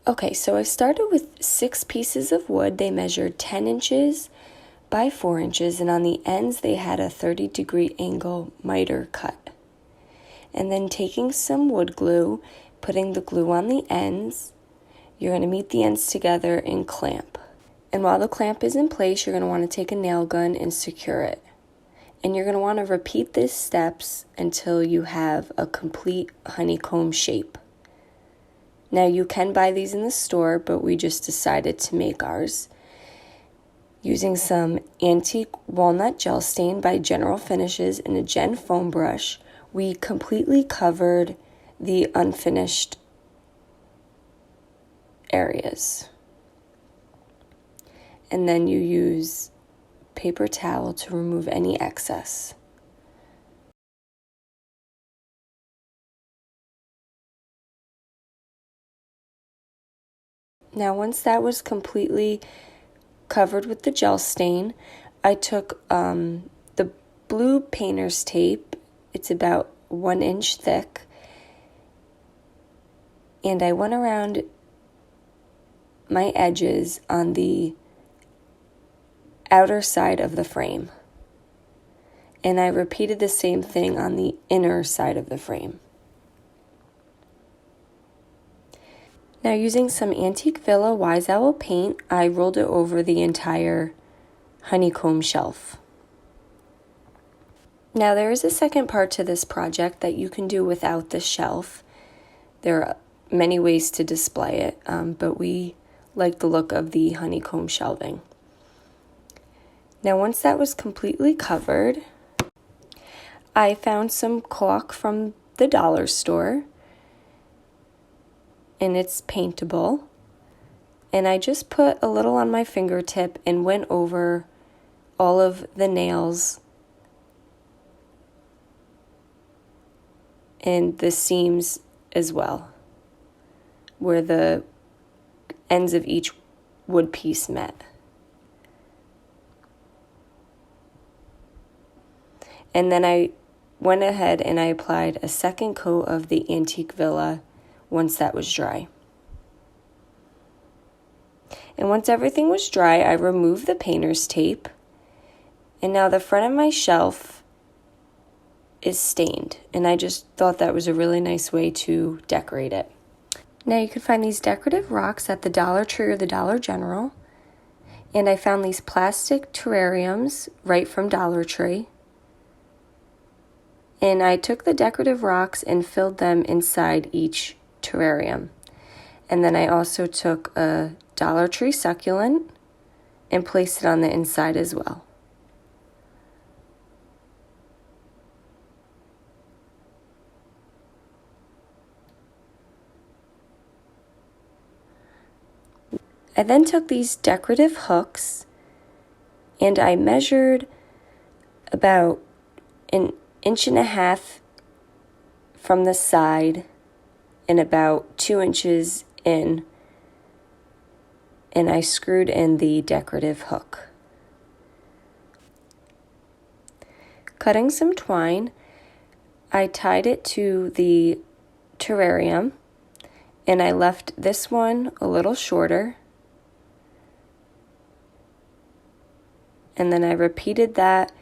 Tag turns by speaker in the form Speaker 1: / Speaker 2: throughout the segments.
Speaker 1: Okay, so I started with 6 pieces of wood. They measured 10 inches by 4 inches, and on the ends they had a 30-degree angle miter cut. And then taking some wood glue, putting the glue on the ends, you're going to meet the ends together and clamp. And while the clamp is in place, you're going to want to take a nail gun and secure it. And you're going to want to repeat these steps until you have a complete honeycomb shape. Now you can buy these in the store, but we just decided to make ours. Using some antique walnut gel stain by General Finishes and a Gen foam brush, we completely covered the unfinished areas. And then you use paper towel to remove any excess. Now once that was completely covered with the gel stain, I took the blue painter's tape. It's about 1 inch thick. And I went around my edges on the outer side of the frame. And I repeated the same thing on the inner side of the frame. Now using some Antique Villa Wise Owl paint, I rolled it over the entire honeycomb shelf. Now there is a second part to this project that you can do without the shelf. There are many ways to display it, but we like the look of the honeycomb shelving. Now once that was completely covered, I found some caulk from the dollar store, and it's paintable. And I just put a little on my fingertip and went over all of the nails and the seams as well, where the ends of each wood piece met. And then I went ahead and I applied a second coat of the Antique Villa once that was dry. And once everything was dry, I removed the painter's tape. And now the front of my shelf is stained. And I just thought that was a really nice way to decorate it. Now you can find these decorative rocks at the Dollar Tree or the Dollar General. And I found these plastic terrariums right from Dollar Tree. And I took the decorative rocks and filled them inside each terrarium. And then I also took a Dollar Tree succulent and placed it on the inside as well. I then took these decorative hooks and I measured about 1.5 inches from the side and about 2 inches in, and I screwed in the decorative hook. Cutting some twine, I tied it to the terrarium, and I left this one a little shorter, and then I repeated that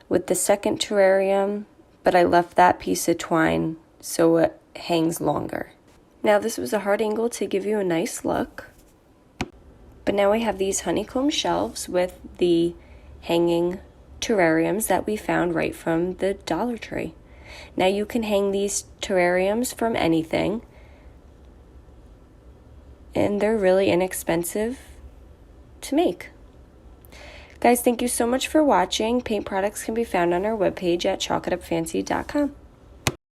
Speaker 1: with the second terrarium, but I left that piece of twine so it hangs longer. Now this was a hard angle to give you a nice look, but now we have these honeycomb shelves with the hanging terrariums that we found right from the Dollar Tree. Now you can hang these terrariums from anything, and they're really inexpensive to make. Guys, thank you so much for watching. Paint products can be found on our webpage at chalkitupfancy.com.